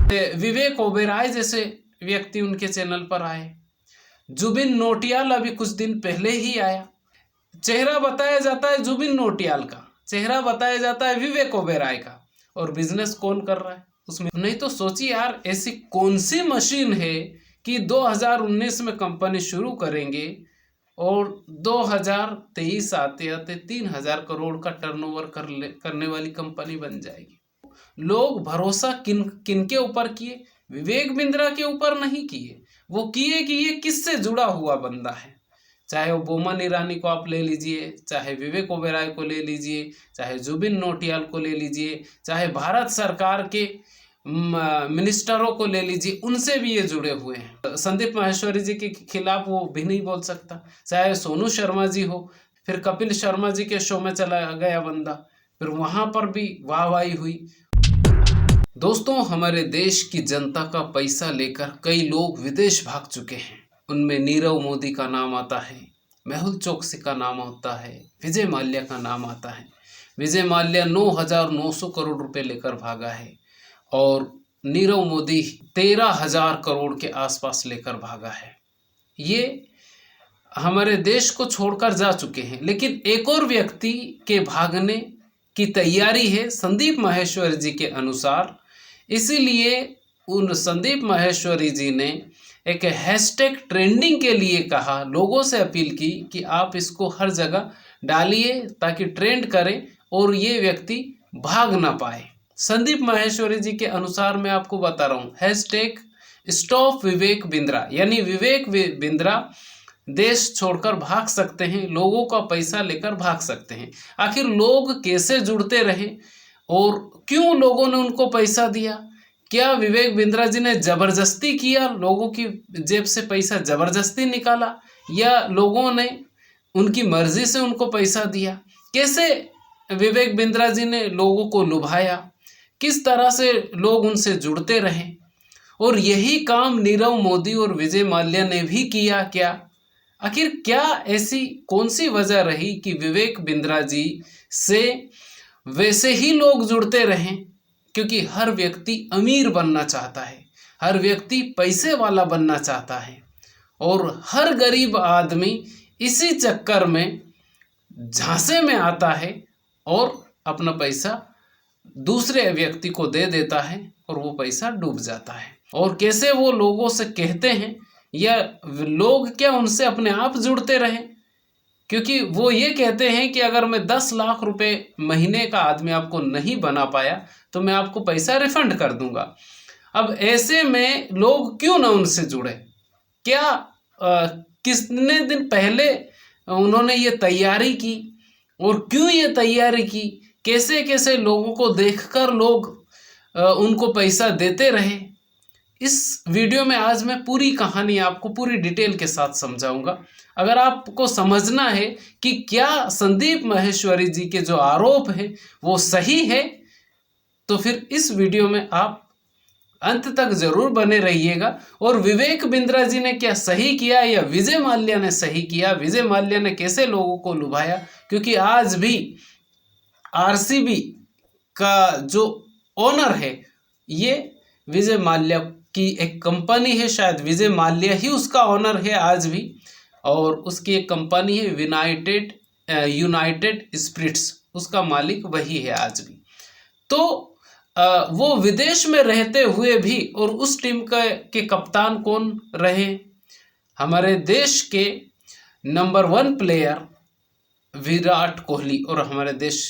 विवेक ओबेरॉय जैसे व्यक्ति उनके चैनल पर आए। जुबिन नौटियाल अभी कुछ दिन पहले ही आया। चेहरा बताया जाता है जुबिन नौटियाल का, चेहरा बताया जाता है विवेक ओबेरॉय का, और बिजनेस कौन कर रहा है उसमें। नहीं तो सोचिए यार, ऐसी कौन सी मशीन है कि 2019 में कंपनी शुरू करेंगे और 2023 आते आते 3000 करोड़ का टर्नओवर करने वाली कंपनी बन जाएगी। लोग भरोसा किन किन के ऊपर किए? विवेक बिंद्रा के ऊपर नहीं किए। वो किए कि ये किससे जुड़ा हुआ बंदा है। चाहे वो बोमन ईरानी को आप ले लीजिए, चाहे विवेक ओबेरॉय को ले लीजिए, चाहे जुबिन नौटियाल को ले लीजिए, चाहे भारत सरकार के मिनिस्टरों को ले लीजिए, उनसे भी ये जुड़े हुए हैं। संदीप माहेश्वरी जी के खिलाफ वो भी नहीं बोल सकता। चाहे सोनू शर्मा जी हो, फिर कपिल शर्मा जी के शो में चला गया बंदा, फिर वहां पर भी वाहवाही हुई। दोस्तों, हमारे देश की जनता का पैसा लेकर कई लोग विदेश भाग चुके हैं। उनमें नीरव मोदी का नाम आता है, मेहुल चोकसी का नाम आता है, विजय माल्या का नाम आता है। विजय माल्या 9,900 करोड़ रुपए लेकर भागा है और नीरव मोदी 13,000 करोड़ के आसपास लेकर भागा है। ये हमारे देश को छोड़कर जा चुके हैं। लेकिन एक और व्यक्ति के भागने की तैयारी है संदीप माहेश्वरी जी के अनुसार। इसीलिए उन संदीप माहेश्वरी जी ने एक हैशटैग ट्रेंडिंग के लिए कहा, लोगों से अपील की कि आप इसको हर जगह डालिए ताकि ट्रेंड करें और ये व्यक्ति भाग ना पाए। संदीप माहेश्वरी जी के अनुसार मैं आपको बता रहा हूँ, हैशटैग स्टॉप विवेक बिंद्रा, यानी विवेक बिंद्रा देश छोड़कर भाग सकते हैं, लोगों का पैसा लेकर भाग सकते हैं। आखिर लोग कैसे जुड़ते रहे और क्यों लोगों ने उनको पैसा दिया? क्या विवेक बिंद्रा जी ने जबरदस्ती किया, लोगों की जेब से पैसा जबरदस्ती निकाला, या लोगों ने उनकी मर्जी से उनको पैसा दिया? कैसे विवेक बिंद्रा जी ने लोगों को लुभाया? किस तरह से लोग उनसे जुड़ते रहे? और यही काम नीरव मोदी और विजय माल्या ने भी किया क्या? आखिर क्या ऐसी कौन सी वजह रही कि विवेक बिंद्रा जी से वैसे ही लोग जुड़ते रहें? क्योंकि हर व्यक्ति अमीर बनना चाहता है, हर व्यक्ति पैसे वाला बनना चाहता है, और हर गरीब आदमी इसी चक्कर में झांसे में आता है और अपना पैसा दूसरे व्यक्ति को दे देता है और वो पैसा डूब जाता है। और कैसे वो लोगों से कहते हैं, या लोग क्या उनसे अपने आप जुड़ते रहें? क्योंकि वो ये कहते हैं कि अगर मैं 10 लाख रुपए महीने का आदमी आपको नहीं बना पाया तो मैं आपको पैसा रिफंड कर दूंगा। अब ऐसे में लोग क्यों ना उनसे जुड़े? क्या कितने दिन पहले उन्होंने ये तैयारी की और क्यों ये तैयारी की? कैसे कैसे लोगों को देखकर लोग उनको पैसा देते रहे? इस वीडियो में आज मैं पूरी कहानी आपको पूरी डिटेल के साथ समझाऊंगा। अगर आपको समझना है कि क्या संदीप माहेश्वरी जी के जो आरोप है वो सही है, तो फिर इस वीडियो में आप अंत तक जरूर बने रहिएगा। और विवेक बिंद्रा जी ने क्या सही किया या विजय माल्या ने सही किया, विजय माल्या ने कैसे लोगों को लुभाया? क्योंकि आज भी आरसीबी का जो ओनर है ये विजय माल्या की एक कंपनी है, शायद विजय माल्या ही उसका ओनर है आज भी, और उसकी एक कंपनी है यूनाइटेड स्पिरिट्स, उसका मालिक वही है आज भी। तो वो विदेश में रहते हुए भी, और उस टीम के कप्तान कौन रहे? हमारे देश के नंबर 1 प्लेयर विराट कोहली, और हमारे देश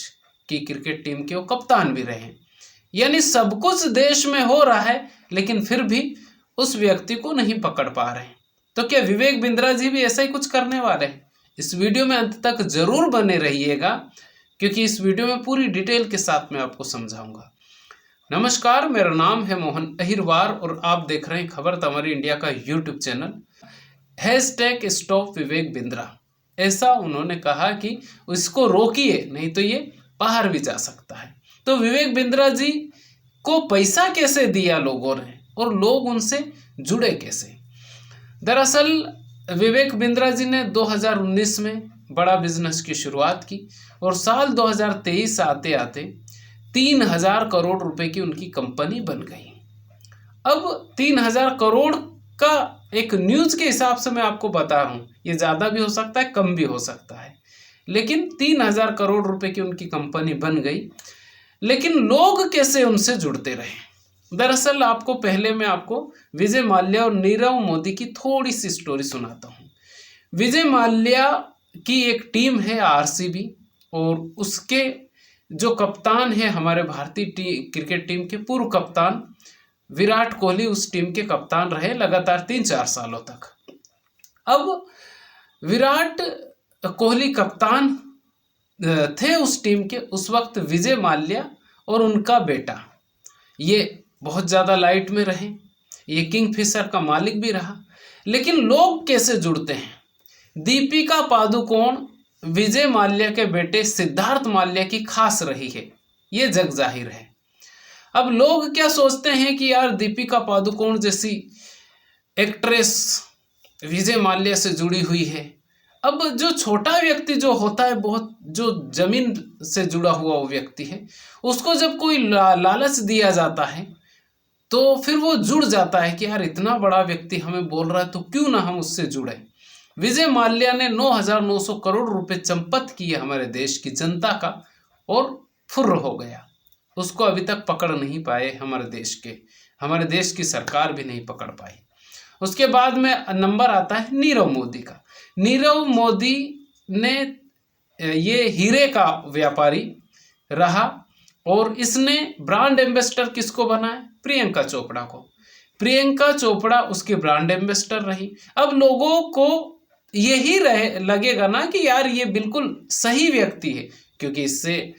की क्रिकेट टीम के वो कप्तान भी रहे। यानी सब कुछ देश में हो रहा है, लेकिन फिर भी उस व्यक्ति को नहीं पकड़ पा रहे हैं। तो क्या विवेक बिंद्रा जी भी ऐसा ही कुछ करने वाले हैं? इस वीडियो में अंत तक जरूर बने रहिएगा, क्योंकि इस वीडियो में पूरी डिटेल के साथ मैं आपको समझाऊंगा। नमस्कार, मेरा नाम है मोहन अहिरवार और आप देख रहे हैं खबर तमारी इंडिया का YouTube channel. Hashtag stop Vivek Bindra, ऐसा उन्होंने कहा कि इसको रोकिए, नहीं तो ये बाहर भी जा सकता है। तो विवेक बिंद्रा जी को पैसा कैसे दिया लोगों ने और लोग उनसे जुड़े कैसे? दरअसल विवेक बिंद्रा जी ने 2019 में बड़ा बिजनेस की शुरुआत की और साल 2023 आते आते 3000 करोड़ रुपए की उनकी कंपनी बन गई। अब 3,000 करोड़ का एक न्यूज़ के हिसाब से मैं आपको बता रहा हूँ, ये ज़्यादा भी हो सकता है, कम भी हो सकता है, लेकिन 3,000 करोड़ रुपए की उनकी कंपनी बन गई। लेकिन लोग कैसे उनसे जुड़ते रहे? दरअसल आपको पहले मैं आपको विजय माल्या और नीरव मोदी की थोड़ी सी स्टोरी सुनाता हूँ। विजय माल्या की एक टीम है आरसीबी, और उसके जो कप्तान है हमारे भारतीय क्रिकेट टीम के पूर्व कप्तान विराट कोहली उस टीम के कप्तान रहे लगातार 3-4 सालों तक। अब विराट कोहली कप्तान थे उस टीम के। उस वक्त विजय माल्या और उनका बेटा ये बहुत ज़्यादा लाइट में रहे, ये किंगफिशर का मालिक भी रहा। लेकिन लोग कैसे जुड़ते हैं? दीपिका पादुकोण विजय माल्या के बेटे सिद्धार्थ माल्या की खास रही है, ये जग जाहिर है। अब लोग क्या सोचते हैं कि यार दीपिका पादुकोण जैसी एक्ट्रेस विजय माल्या से जुड़ी हुई है। अब जो छोटा व्यक्ति जो होता है, बहुत जो जमीन से जुड़ा हुआ वो व्यक्ति है, उसको जब कोई लालच दिया जाता है तो फिर वो जुड़ जाता है कि यार इतना बड़ा व्यक्ति हमें बोल रहा है तो क्यों ना हम उससे जुड़े। विजय माल्या ने 9,900 करोड़ रुपए चंपत किए हमारे देश की जनता का, और फुर्र हो गया। उसको अभी तक पकड़ नहीं पाए हमारे देश की सरकार भी नहीं पकड़ पाई। उसके बाद में नंबर आता है नीरव मोदी का। नीरव मोदी ने ये हीरे का व्यापारी रहा, और इसने ब्रांड एम्बेसडर किसको बनाया? प्रियंका चोपड़ा को। प्रियंका चोपड़ा उसकी ब्रांड एम्बेसडर रही। अब लोगों को यही लगेगा ना कि यार ये बिल्कुल सही व्यक्ति है, क्योंकि इससे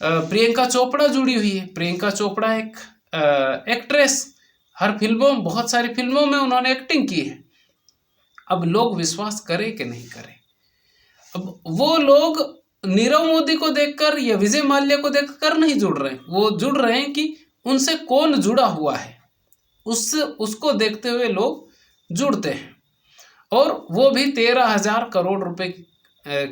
प्रियंका चोपड़ा जुड़ी हुई है। प्रियंका चोपड़ा एक एक्ट्रेस, हर फिल्मों बहुत सारी फिल्मों में उन्होंने एक्टिंग की है। अब लोग विश्वास करें कि नहीं करें? अब वो लोग नीरव मोदी को देखकर या विजय माल्या को देखकर नहीं जुड़ रहे हैं, वो जुड़ रहे हैं कि उनसे कौन जुड़ा हुआ है, उसको देखते हुए लोग जुड़ते हैं। और वो भी 13,000 करोड़ रुपए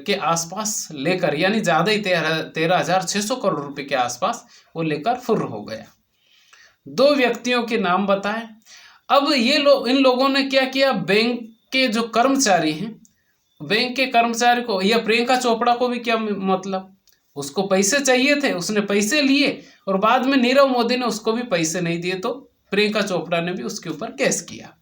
के आसपास लेकर, यानी ज़्यादा ही 13,600 करोड़ रुपए के आसपास वो लेकर फुर्र हो गया। 2 व्यक्तियों के नाम बताए। अब ये इन लोगों ने क्या किया? बैंक के जो कर्मचारी हैं, बैंक के कर्मचारी को, या प्रियंका चोपड़ा को भी क्या मतलब, उसको पैसे चाहिए थे, उसने पैसे लिए, और बाद में नीरव मोदी ने उसको भी पैसे नहीं दिए तो प्रियंका चोपड़ा ने भी उसके ऊपर केस किया।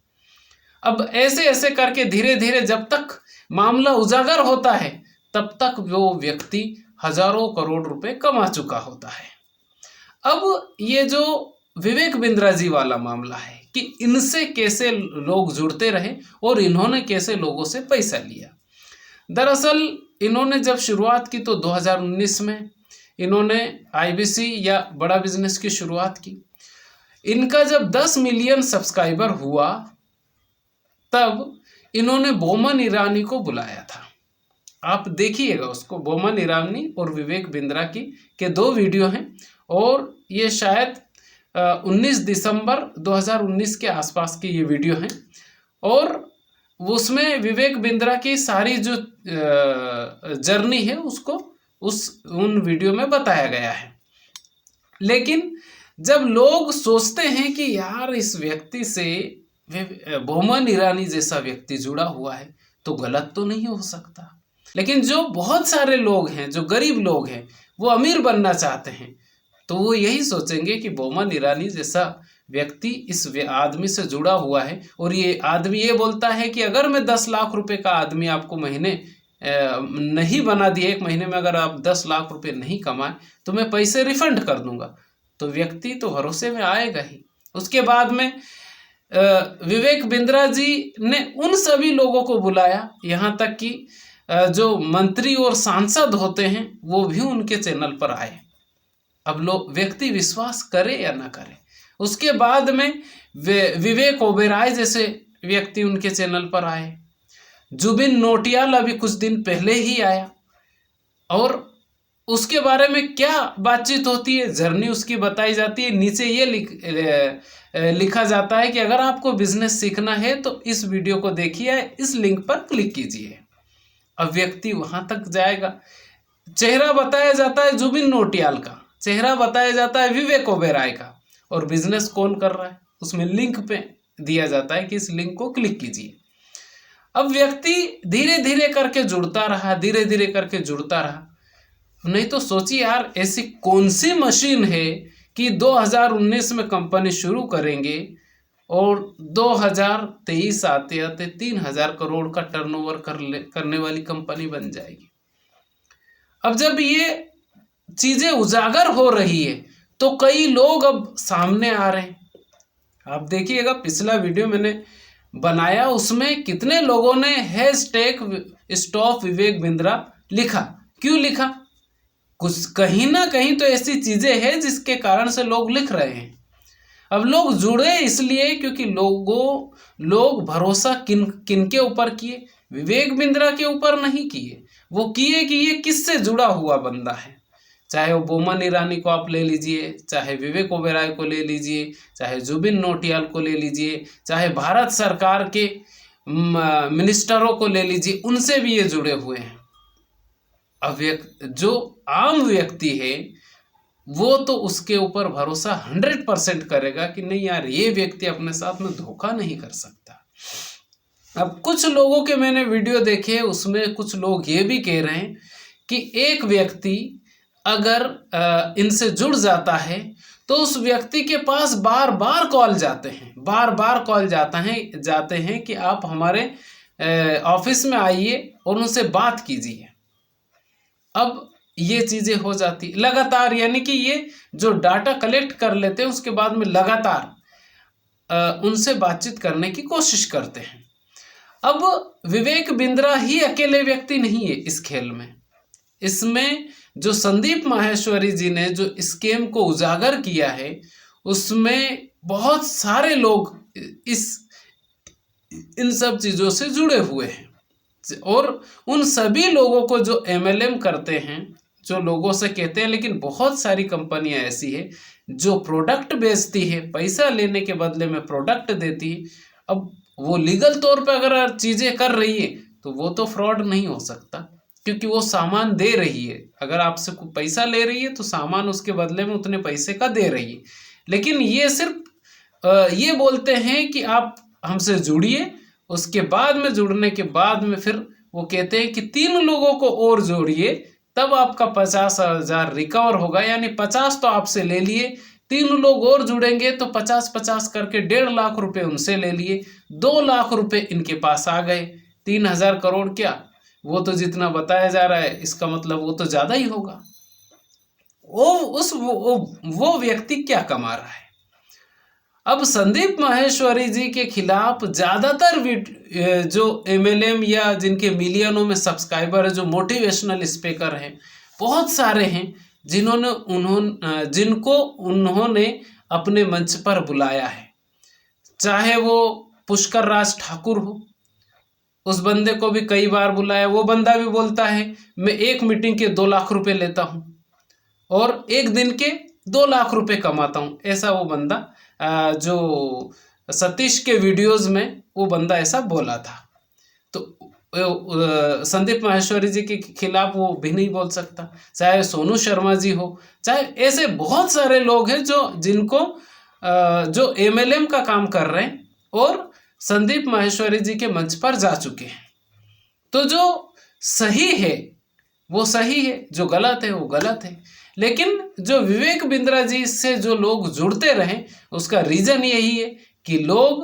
अब ऐसे ऐसे करके धीरे धीरे जब तक मामला उजागर होता है तब तक वो व्यक्ति हजारों करोड़ रुपए कमा चुका होता है। अब ये जो विवेक बिंद्रा जी वाला मामला है कि इनसे कैसे लोग जुड़ते रहे और इन्होंने कैसे लोगों से पैसा लिया। दरअसल इन्होंने जब शुरुआत की तो 2019 में इन्होंने आईबीसी या बड़ा बिजनेस की शुरुआत की। इनका जब 10 मिलियन सब्सक्राइबर हुआ तब इन्होंने बोमन ईरानी को बुलाया था। आप देखिएगा उसको, बोमन ईरानी और विवेक बिंद्रा के 2 वीडियो हैं, और ये शायद 19 दिसंबर 2019 के आसपास की ये वीडियो हैं। और उसमें विवेक बिंद्रा की सारी जो जर्नी है उसको उन वीडियो में बताया गया है। लेकिन जब लोग सोचते हैं कि यार इस व्यक्ति से बोमन ईरानी जैसा व्यक्ति जुड़ा हुआ है तो गलत तो नहीं हो सकता, लेकिन जो बहुत सारे लोग हैं, जो गरीब लोग हैं, वो अमीर बनना चाहते हैं, तो वो यही सोचेंगे कि बोमन ईरानी जैसा व्यक्ति इस आदमी से जुड़ा हुआ है, और ये आदमी ये बोलता है कि अगर मैं 10 लाख रुपए का आदमी आपको महीने नहीं बना दिए, 1 महीने में अगर आप 10 लाख रुपए नहीं कमाए तो मैं पैसे रिफंड कर दूंगा, तो व्यक्ति तो भरोसे में आएगा ही। उसके बाद में विवेक बिंद्रा जी ने उन सभी लोगों को बुलाया, यहाँ तक कि जो मंत्री और सांसद होते हैं वो भी उनके चैनल पर आए। अब लोग व्यक्ति विश्वास करे या ना करे। उसके बाद में विवेक ओबेरॉय जैसे व्यक्ति उनके चैनल पर आए। जुबिन नौटियाल अभी कुछ दिन पहले ही आया, और उसके बारे में क्या बातचीत होती है, जर्नी उसकी बताई जाती है। नीचे ये लिखा जाता है कि अगर आपको बिजनेस सीखना है तो इस वीडियो को देखिए, इस लिंक पर क्लिक कीजिए। अब व्यक्ति वहां तक जाएगा। चेहरा बताया जाता है जुबिन नौटियाल का, चेहरा बताया जाता है विवेक ओबेरॉय का, और बिजनेस कौन कर रहा है? उसमें लिंक पे दिया जाता है कि इस लिंक को क्लिक कीजिए। अब व्यक्ति धीरे धीरे करके जुड़ता रहा, धीरे धीरे करके जुड़ता रहा। नहीं तो सोचिए यार, ऐसी कौन सी मशीन है कि 2019 में कंपनी शुरू करेंगे और 2023 आते आते 3000 करोड़ का टर्नओवर करने वाली कंपनी बन जाएगी। अब जब ये चीजें उजागर हो रही है तो कई लोग अब सामने आ रहे हैं। आप देखिएगा, पिछला वीडियो मैंने बनाया, उसमें कितने लोगों ने #स्टॉप विवेक बिंद्रा लिखा। क्यों लिखा? कुछ कहीं ना कहीं तो ऐसी चीजें हैं जिसके कारण से लोग लिख रहे हैं। अब लोग जुड़े इसलिए क्योंकि लोग भरोसा किन के ऊपर किए? विवेक बिंद्रा के ऊपर नहीं किए, वो किए कि ये किससे जुड़ा हुआ बंदा है। चाहे वो बोमन ईरानी को आप ले लीजिए, चाहे विवेक ओबेरॉय को ले लीजिए, चाहे जुबिन नौटियाल को ले लीजिए, चाहे भारत सरकार के मिनिस्टरों को ले लीजिए, उनसे भी ये जुड़े हुए हैं। अब जो आम व्यक्ति है वो तो उसके ऊपर भरोसा 100% करेगा कि नहीं यार, ये व्यक्ति अपने साथ में धोखा नहीं कर सकता। अब कुछ लोगों के मैंने वीडियो देखे, उसमें कुछ लोग ये भी कह रहे हैं कि एक व्यक्ति अगर इनसे जुड़ जाता है तो उस व्यक्ति के पास बार बार कॉल जाते हैं, बार बार कॉल जाते हैं कि आप हमारे ऑफिस में आइए और उनसे बात कीजिए। अब ये चीज़ें हो जाती लगातार, यानी कि ये जो डाटा कलेक्ट कर लेते हैं उसके बाद में लगातार उनसे बातचीत करने की कोशिश करते हैं। अब विवेक बिंद्रा ही अकेले व्यक्ति नहीं है इस खेल में। इसमें जो संदीप माहेश्वरी जी ने जो स्कैम को उजागर किया है उसमें बहुत सारे लोग इन सब चीज़ों से जुड़े हुए हैं। और उन सभी लोगों को जो MLM करते हैं, जो लोगों से कहते हैं, लेकिन बहुत सारी कंपनियां ऐसी है जो प्रोडक्ट बेचती है, पैसा लेने के बदले में प्रोडक्ट देती है। अब वो लीगल तौर पे अगर चीज़ें कर रही है तो वो तो फ्रॉड नहीं हो सकता, क्योंकि वो सामान दे रही है। अगर आपसे पैसा ले रही है तो सामान उसके बदले में उतने पैसे का दे रही है। लेकिन ये सिर्फ ये बोलते हैं कि आप हमसे जुड़िए, उसके बाद में जुड़ने के बाद में फिर वो कहते हैं कि 3 लोगों को और जोड़िए तब आपका 50,000 रिकवर होगा। यानी 50 तो आपसे ले लिए, 3 लोग और जुड़ेंगे तो 50-50 करके 1.5 लाख रुपए उनसे ले लिए, 2 लाख रुपए इनके पास आ गए। 3000 करोड़ क्या, वो तो जितना बताया जा रहा है इसका मतलब वो तो ज़्यादा ही होगा। वो व्यक्ति क्या कमा रहा है? अब संदीप माहेश्वरी जी के खिलाफ ज़्यादातर जो MLM या जिनके मिलियनों में सब्सक्राइबर है, जो मोटिवेशनल स्पीकर हैं, बहुत सारे हैं जिनको उन्होंने अपने मंच पर बुलाया है। चाहे वो पुष्कर राज ठाकुर हो, उस बंदे को भी कई बार बुलाया। वो बंदा भी बोलता है मैं एक मीटिंग के 2 लाख रुपए लेता हूँ और एक दिन के 2 लाख रुपए कमाता हूँ। ऐसा वो बंदा जो सतीश के वीडियोस में वो बंदा ऐसा बोला था। तो संदीप माहेश्वरी जी के खिलाफ वो भी नहीं बोल सकता। चाहे सोनू शर्मा जी हो, चाहे ऐसे बहुत सारे लोग हैं जिनको जो MLM का काम कर रहे हैं और संदीप माहेश्वरी जी के मंच पर जा चुके हैं। तो जो सही है वो सही है, जो गलत है वो गलत है। लेकिन जो विवेक बिंद्रा जी से जो लोग जुड़ते रहे उसका रीज़न यही है कि लोग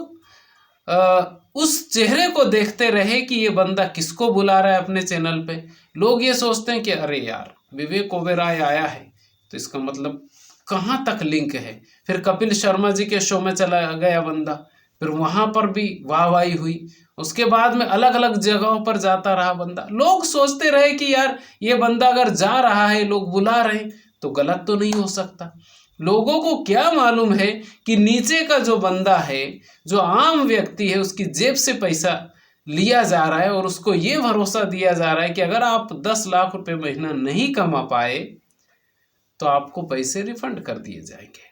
उस चेहरे को देखते रहे कि ये बंदा किसको बुला रहा है अपने चैनल पे। लोग ये सोचते हैं कि अरे यार विवेक ओबेरॉय आया है तो इसका मतलब कहाँ तक लिंक है। फिर कपिल शर्मा जी के शो में चला गया बंदा, फिर वहाँ पर भी वाहवाही हुई। उसके बाद में अलग अलग जगहों पर जाता रहा बंदा। लोग सोचते रहे कि यार ये बंदा अगर जा रहा है, लोग बुला रहे हैं, तो गलत तो नहीं हो सकता। लोगों को क्या मालूम है कि नीचे का जो बंदा है, जो आम व्यक्ति है, उसकी जेब से पैसा लिया जा रहा है और उसको ये भरोसा दिया जा रहा है कि अगर आप 10 लाख रुपए महीना नहीं कमा पाए तो आपको पैसे रिफंड कर दिए जाएंगे।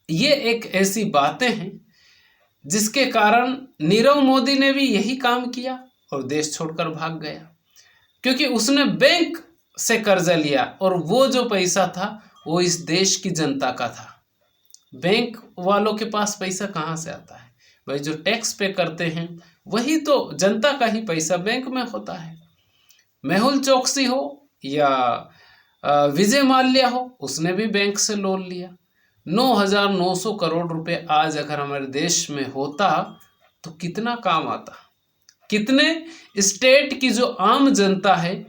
ये एक ऐसी बातें हैं जिसके कारण नीरव मोदी ने भी यही काम किया और देश छोड़कर भाग गया, क्योंकि उसने बैंक से कर्जा लिया और वो जो पैसा था वो इस देश की जनता का था। बैंक वालों के पास पैसा कहाँ से आता है? भाई जो टैक्स पे करते हैं वही तो जनता का ही पैसा बैंक में होता है। मेहुल चोकसी हो या विजय माल्या हो, उसने भी बैंक से लोन लिया। 9,900 करोड़ रुपए आज अगर हमारे देश में होता तो कितना काम आता, कितने स्टेट की जो आम जनता है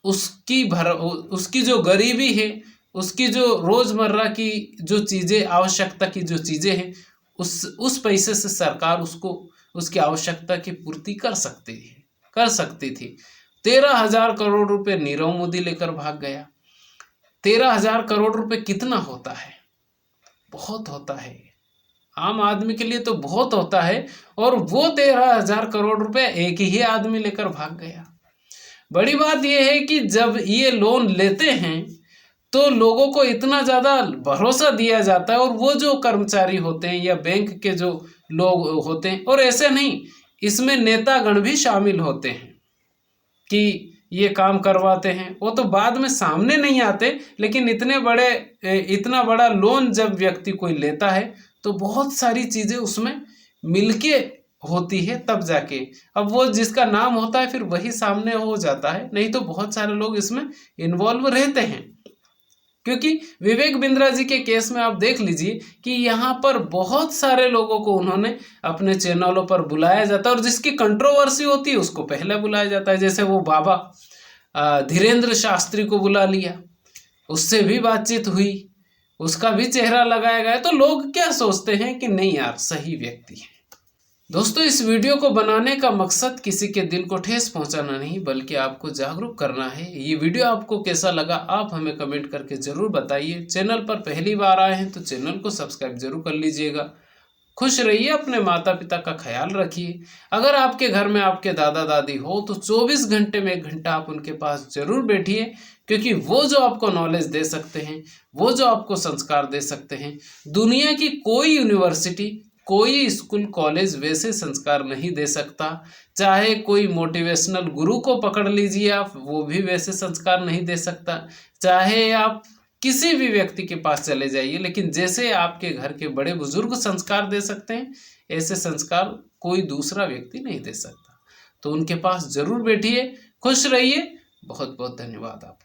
उसकी जो गरीबी है, उसकी जो रोजमर्रा की जो चीजें, आवश्यकता की जो चीजें हैं, उस पैसे से सरकार उसको उसकी आवश्यकता की पूर्ति कर सकती थी। 13,000 करोड़ रुपए नीरव मोदी लेकर भाग गया। 13,000 करोड़ रुपए कितना होता है? बहुत होता है, आम आदमी के लिए तो बहुत होता है। और वो 13,000 करोड़ रुपए एक ही आदमी लेकर भाग गया। बड़ी बात यह है कि जब ये लोन लेते हैं तो लोगों को इतना ज़्यादा भरोसा दिया जाता है, और वो जो कर्मचारी होते हैं या बैंक के जो लोग होते हैं, और ऐसे नहीं, इसमें नेतागण भी शामिल होते हैं कि ये काम करवाते हैं। वो तो बाद में सामने नहीं आते, लेकिन इतना बड़ा लोन जब व्यक्ति कोई लेता है तो बहुत सारी चीज़ें उसमें मिलके होती है, तब जाके अब वो जिसका नाम होता है फिर वही सामने हो जाता है। नहीं तो बहुत सारे लोग इसमें इन्वॉल्व रहते हैं। क्योंकि विवेक बिंद्रा जी के केस में आप देख लीजिए कि यहाँ पर बहुत सारे लोगों को उन्होंने अपने चैनलों पर बुलाया जाता है, और जिसकी कंट्रोवर्सी होती है उसको पहले बुलाया जाता है। जैसे वो बाबा धीरेन्द्र शास्त्री को बुला लिया, उससे भी बातचीत हुई, उसका भी चेहरा लगाया गया। तो लोग क्या सोचते हैं कि नहीं यार, सही व्यक्ति है। दोस्तों, इस वीडियो को बनाने का मकसद किसी के दिल को ठेस पहुंचाना नहीं, बल्कि आपको जागरूक करना है। ये वीडियो आपको कैसा लगा आप हमें कमेंट करके ज़रूर बताइए। चैनल पर पहली बार आए हैं तो चैनल को सब्सक्राइब जरूर कर लीजिएगा। खुश रहिए, अपने माता पिता का ख्याल रखिए। अगर आपके घर में आपके दादा दादी हो तो 24 घंटे में 1 घंटा आप उनके पास जरूर बैठिए, क्योंकि वो जो आपको नॉलेज दे सकते हैं, वो जो आपको संस्कार दे सकते हैं, दुनिया की कोई यूनिवर्सिटी, कोई स्कूल कॉलेज वैसे संस्कार नहीं दे सकता। चाहे कोई मोटिवेशनल गुरु को पकड़ लीजिए आप, वो भी वैसे संस्कार नहीं दे सकता। चाहे आप किसी भी व्यक्ति के पास चले जाइए, लेकिन जैसे आपके घर के बड़े बुजुर्ग संस्कार दे सकते हैं, ऐसे संस्कार कोई दूसरा व्यक्ति नहीं दे सकता। तो उनके पास जरूर बैठिए, खुश रहिए। बहुत बहुत धन्यवाद आप।